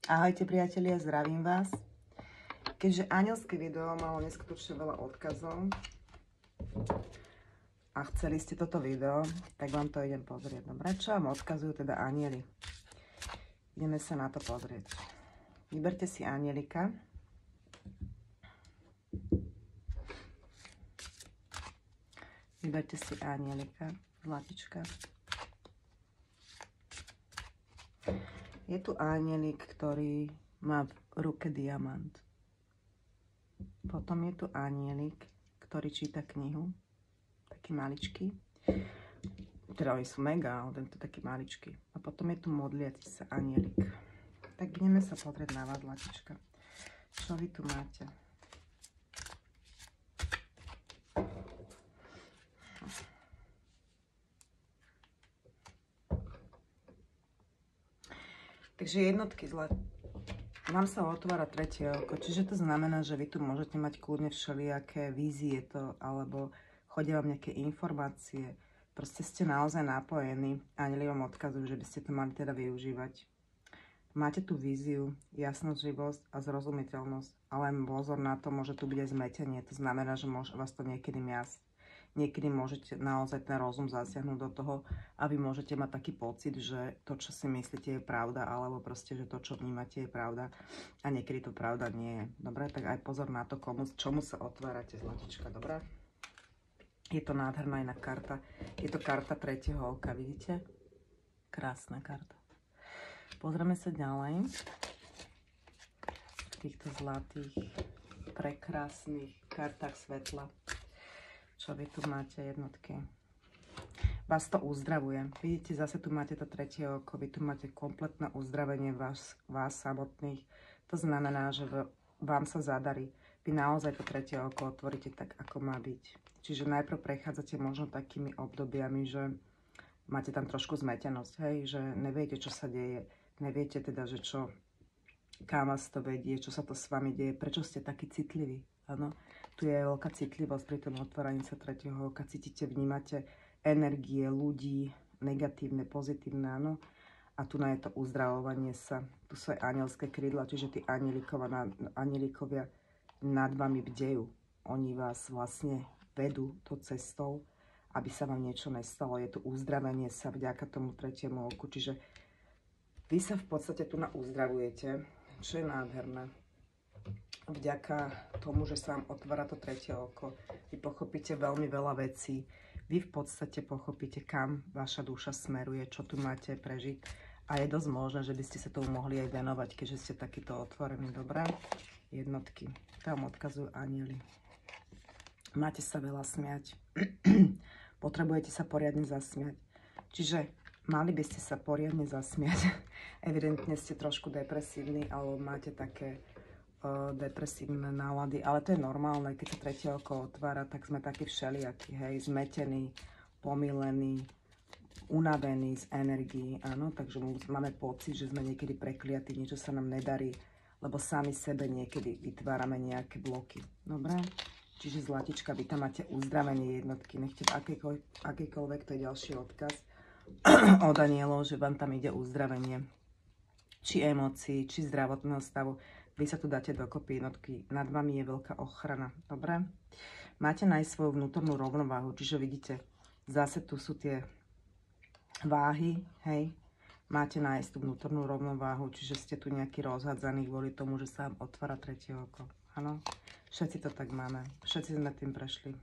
Ahojte priatelia, zdravím vás. Keďže anielské video malo neskutočne veľa odkazov a chceli ste toto video, tak vám to idem pozrieť. Dobre, čo vám odkazujú teda anieli? Ideme sa na to pozrieť. Vyberte si anielika. Vyberte si anielika, zlatička. Je tu anielik, ktorý má v ruke diamant. Potom je tu anielik, ktorý číta knihu. Taký maličký. Teda oni sú mega, ale tento taký maličký. A potom je tu modliaci sa anielik. Tak ideme sa pozrieť na vás, zlatička. Čo vy tu máte? Takže jednotky zle. Vám sa otvára tretie oko, čiže to znamená, že vy tu môžete mať kľudne všelijaké vízie to, alebo chodia vám nejaké informácie. Proste ste naozaj napojení. Anjeli vám odkazujú, že by ste to mali teda využívať. Máte tu víziu, jasnosť, živosť a zrozumiteľnosť, ale pozor na to, môže tu byť aj zmetenie. To znamená, že môže vás to niekedy miasť. Niekedy môžete naozaj ten rozum zasiahnuť do toho a vy môžete mať taký pocit, že to, čo si myslíte, je pravda, alebo proste, že to, čo vnímate, je pravda a niekedy to pravda nie je. Dobre, tak aj pozor na to, čomu sa otvárate, zlatička, dobre? Je to nádherná iná karta. Je to karta tretieho oka, vidíte? Krásna karta. Pozrieme sa ďalej. V týchto zlatých, prekrásnych kartách svetla. Čo vy tu máte, jednotky? Vás to uzdravuje. Vidíte, zase tu máte to tretie oko. Vy tu máte kompletné uzdravenie vás samotných. To znamená, že vám sa zadarí. Vy naozaj to tretie oko otvoríte tak, ako má byť. Čiže najprv prechádzate možno takými obdobiami, že máte tam trošku zmetenosť, hej? Že neviete, čo sa deje. Neviete teda, že čo, kam vás to vedie, čo sa to s vami deje, prečo ste takí citliví. Áno, tu je veľká citlivosť pri tom otváraní sa tretieho oka. Cítite, vnímate energie ľudí, negatívne, pozitívne, áno. A tu je to uzdravovanie sa. Tu sú aj anielské krídla, čiže tí anielikovia nad vami bdejú. Oni vás vlastne vedú tou cestou, aby sa vám niečo nestalo. Je tu uzdravenie sa vďaka tomu tretiemu oku. Čiže vy sa v podstate tu uzdravujete, čo je nádherné. Vďaka tomu, že sa vám otvára to tretie oko, vy pochopíte veľmi veľa vecí. Vy v podstate pochopíte, kam vaša duša smeruje, čo tu máte prežiť. A je dosť možné, že by ste sa tomu mohli aj venovať, keďže ste takýto otvorení. Dobré? Jednotky. Tam odkazujú anjeli. Máte sa veľa smiať. Potrebujete sa poriadne zasmiať. Čiže mali by ste sa poriadne zasmiať. Evidentne ste trošku depresívni, alebo máte také depresívne nálady, ale to je normálne, keď sa tretie oko otvára, tak sme takí všelijakí, hej, zmetení, pomilení, unavení z energií, áno, takže máme pocit, že sme niekedy prekliatí, niečo sa nám nedarí, lebo sami sebe niekedy vytvárame nejaké bloky, dobre? Čiže zlatička, vy tam máte uzdravenie jednotky, nechte akýkoľvek, to je ďalší odkaz od anielov, že vám tam ide uzdravenie, či emócií, či zdravotného stavu. Vy sa tu dáte dokopy jednotky. Nad vami je veľká ochrana. Dobre? Máte nájsť svoju vnútornú rovnováhu. Čiže vidíte, zase tu sú tie váhy. Hej? Máte nájsť tú vnútornú rovnováhu. Čiže ste tu nejaký rozhádzaní kvôli tomu, že sa vám otvára tretie oko. Áno? Všetci to tak máme. Všetci sme tým prešli.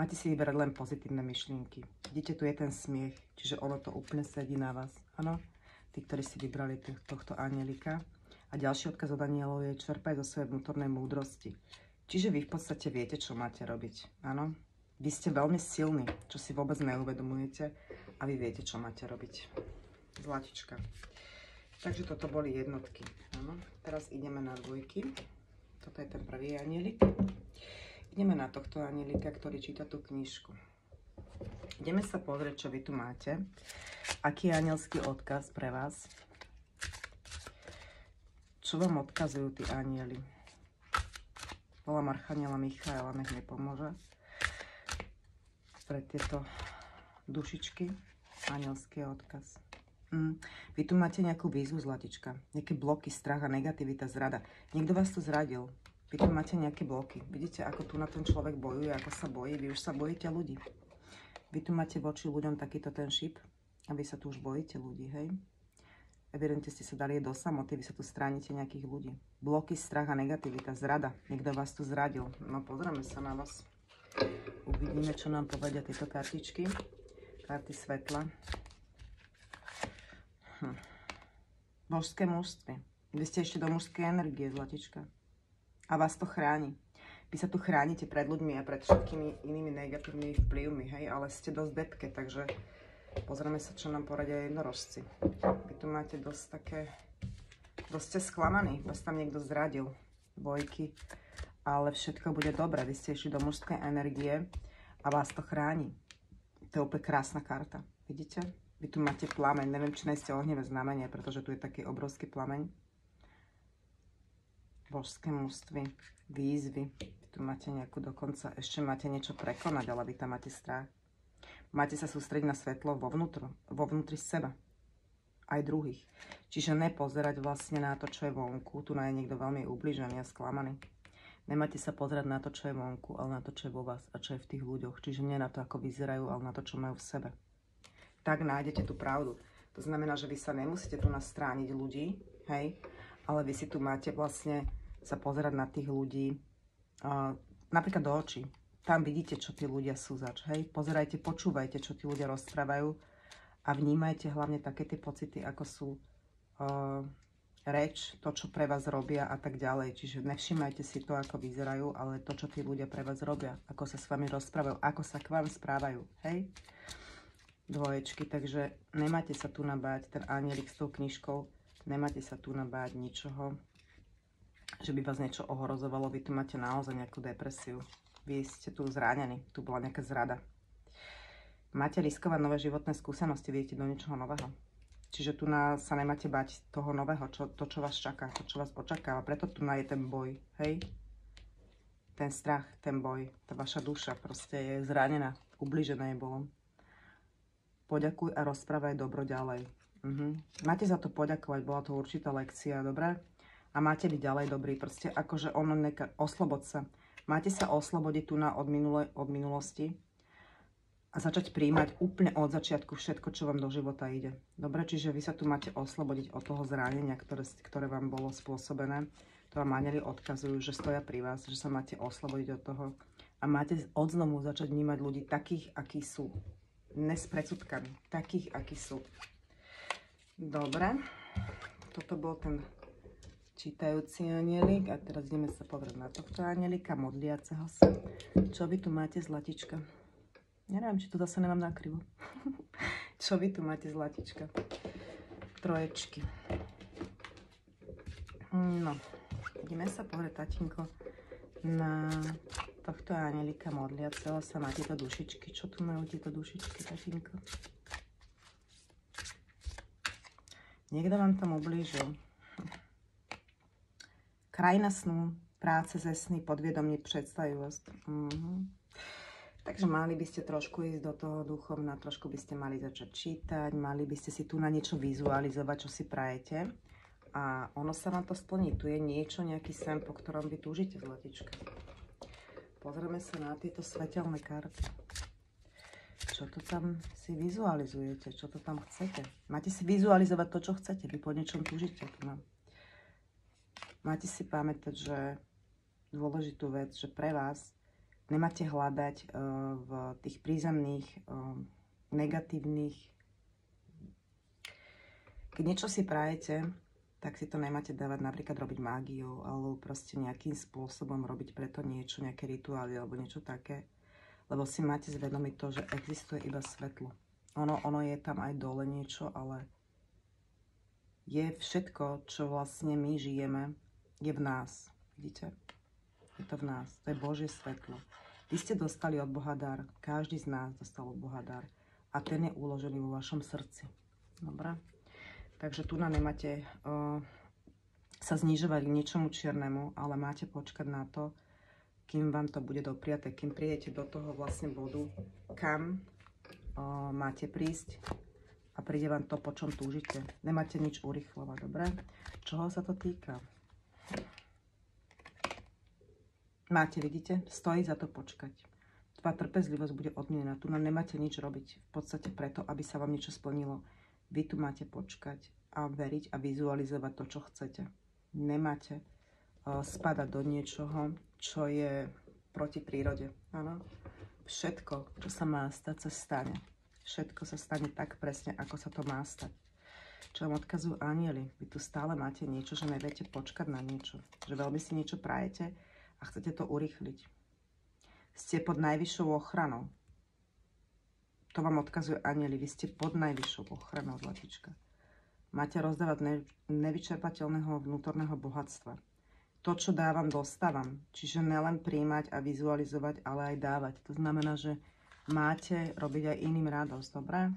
Máte si vyberať len pozitívne myšlienky. Vidíte, tu je ten smiech. Čiže ono to úplne sedí na vás. Áno? Tí, ktorí si vybrali tohto anielika. A ďalší odkaz od anielov je čerpaj zo svojej vnútornej múdrosti. Čiže vy v podstate viete, čo máte robiť. Áno? Vy ste veľmi silní, čo si vôbec neuvedomujete a vy viete, čo máte robiť. Zlatička. Takže toto boli jednotky. Áno? Teraz ideme na dvojky. Toto je ten prvý anielik. Ideme na tohto anielika, ktorý číta tú knižku. Ideme sa pozrieť, čo vy tu máte. Aký je anielský odkaz pre vás? Čo vám odkazujú tí anjeli? Volám archaniela Michaela, nech mi pomôže pre tieto dušičky. Anielský odkaz. Vy tu máte nejakú výzvu, zlatička. Nejaké bloky, strach a negativita, zrada. Niekto vás tu zradil. Vy tu máte nejaké bloky. Vidíte, ako tu na ten človek bojuje, ako sa bojí. Vy už sa bojíte ľudí. Vy tu máte voči ľuďom takýto ten šip a vy sa tu už bojíte ľudí, hej? Evidentne ste sa dali do samoty, vy sa tu stránite nejakých ľudí. Bloky, strach a negativita, zrada. Niekto vás tu zradil. No pozrieme sa na vás. Uvidíme, čo nám povedia tieto kartičky. Karty svetla. Božské mužstvo. Vy ste ešte do mužskej energie, zlatička. A vás to chráni. Vy sa tu chránite pred ľuďmi a pred všetkými inými negatívnymi vplyvmi, hej, ale ste dosť depke, takže pozrieme sa, čo nám poradia jednorožci. Vy tu máte dosť také, dosť ste sklamaní, vás tam niekto zradil, dvojky, ale všetko bude dobré. Vy ste išli do mužskej energie a vás to chráni. To je úplne krásna karta, vidíte? Vy tu máte plameň, neviem, či nejste ohnivé znamenie, pretože tu je taký obrovský plameň. Božské mužstvo, výzvy. Vy tu máte nejakú dokonca, ešte máte niečo prekonať, ale vy tam máte strach. Máte sa sústrediť na svetlo vo vnútri seba. Aj druhých. Čiže nepozerať vlastne na to, čo je vonku. Tu je niekto veľmi ubližený a sklamaný. Nemáte sa pozerať na to, čo je vonku, ale na to, čo je vo vás a čo je v tých ľuďoch. Čiže nie na to, ako vyzerajú, ale na to, čo majú v sebe. Tak nájdete tú pravdu. To znamená, že vy sa nemusíte tu nastrániť ľudí, hej, ale vy si tu máte vlastne sa pozerať na tých ľudí, napríklad do očí. Tam vidíte, čo tí ľudia sú zač, hej. Pozerajte, počúvajte, čo tí ľudia rozprávajú a vnímajte hlavne také tie pocity, ako sú reč, to, čo pre vás robia a tak ďalej. Čiže nevšimajte si to, ako vyzerajú, ale to, čo tí ľudia pre vás robia, ako sa s vami rozprávajú, ako sa k vám správajú, hej. Dvoječky, takže nemáte sa tu nabáť, ten anielik s tou knižkou, nemáte sa tu nabáť ničoho, že by vás niečo ohrozovalo, vy tu máte naozaj nejakú depresiu, vy ste tu zranení, tu bola nejaká zrada. Máte riskovať nové životné skúsenosti, viete do niečoho nového. Čiže tu sa nemáte bať toho nového, to, čo vás čaká, to, čo vás očakáva, preto tu je ten boj, hej? Ten strach, ten boj, tá vaša duša proste je zranená, ubližené je bolo. Poďakuj a rozprávaj dobro ďalej. Máte za to poďakovať, bola to určitá lekcia, dobre? A máte byť ďalej dobrý, proste akože oslobod sa. Máte sa oslobodiť tu od minulosti a začať príjmať úplne od začiatku všetko, čo vám do života ide. Dobre, čiže vy sa tu máte oslobodiť od toho zranenia, ktoré vám bolo spôsobené. To vám anjeli odkazujú, že stoja pri vás, že sa máte oslobodiť od toho. A máte odznovu začať vnímať ľudí takých, akí sú. Ne s predsudkami, takých, akí sú. Dobre, toto bol ten čítajúci anielik a teraz ideme sa pozrieť na tohto anielika, modliaceho sa. Čo vy tu máte, zlatička? Neviem, či tu zase nemám nakrivo. Čo vy tu máte, zlatička? Troječky. No, ideme sa pozrieť, tatínko, na tohto anielika modliaceho sa. Má tieto dušičky. Čo tu majú tieto dušičky, tatínko? Niekto vám tam ublížil. Krajina snu, práce ze sny, podviedomí, predstavivosť. Takže mali by ste trošku ísť do toho duchovna, trošku by ste mali začať čítať, mali by ste si tu na niečo vizualizovať, čo si prajete. A ono sa vám to splní. Tu je niečo, nejaký sen, po ktorom vy túžite, zlatička. Pozrieme sa na tieto svetelné karty. Čo to tam si vizualizujete? Čo to tam chcete? Máte si vizualizovať to, čo chcete. Vy po niečom túžite. Máte si pamätať, že dôležitú vec, že pre vás nemáte hľadať v tých prízemných, negatívnych. Keď niečo si prajete, tak si to nemáte dávať napríklad robiť mágiou, alebo proste nejakým spôsobom robiť preto niečo, nejaké rituály alebo niečo také. Lebo si máte zvedomiť to, že existuje iba svetlo. Ono je tam aj dole niečo, ale je všetko, čo vlastne my žijeme, je v nás. Vidíte? Je to v nás. To je Božie svetlo. Vy ste dostali od Boha dar. Každý z nás dostal od Boha dar. A ten je uložený vo vašom srdci. Dobre? Takže tu nemáte sa znižovať k niečomu čiernemu, ale máte počkať na to, kým vám to bude dopriaté, kým prídete do toho vlastne bodu, kam máte prísť a a príde vám to, po čom túžite. Nemáte nič urýchlovať, dobre? Čoho sa to týka? Máte, vidíte? Stojí za to počkať. Tvoja trpezlivosť bude odmienená. Tu nemáte nič robiť. V podstate preto, aby sa vám niečo splnilo. Vy tu máte počkať a veriť a vizualizovať to, čo chcete. Nemáte spadať do niečoho, čo je proti prírode. Áno? Všetko, čo sa má stať, sa stane. Všetko sa stane tak presne, ako sa to má stať. Čo vám odkazujú anjeli. Vy tu stále máte niečo, že neviete počkať na niečo. Že veľmi si niečo prajete a chcete to urýchliť. Ste pod najvyššou ochranou. To vám odkazujú anjeli. Vy ste pod najvyššou ochranou, zlatička. Máte rozdávať nevyčerpateľného vnútorného bohatstva. To, čo dávam, dostávam. Čiže nelen príjmať a vizualizovať, ale aj dávať. To znamená, že máte robiť aj iným radosť, dobré?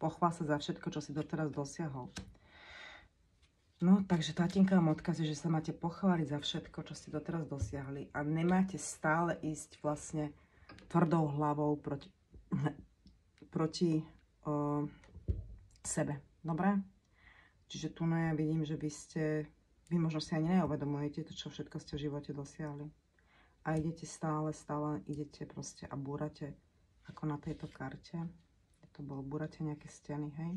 Pochvál sa za všetko, čo si doteraz dosiahol. No, takže tatinka vám odkazuje, že sa máte pochváliť za všetko, čo ste doteraz dosiahli. A nemáte stále ísť vlastne tvrdou hlavou proti sebe. Dobre? Čiže tu ja vidím, že vy možno si ani neuvedomujete to, čo všetko ste v živote dosiahli. A idete stále idete proste a búrate, ako na tejto karte. To bolo, búrate nejaké steny, hej?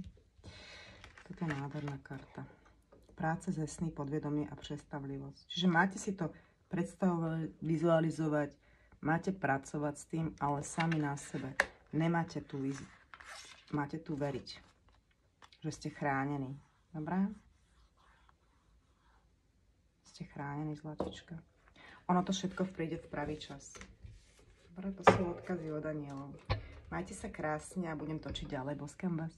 Toto je nádherná karta. Práce ze sny, podvedomie a prestavlivosť. Čiže máte si to predstavovať, vizualizovať, máte pracovať s tým, ale sami na sebe. Nemáte tu ísť. Máte tu veriť, že ste chránení. Dobre? Ste chránení, zlatička. Ono to všetko príde v pravý čas. Dobre, to sú odkazy od anielov. Majte sa krásne a budem točiť ďalej. Boskám vás.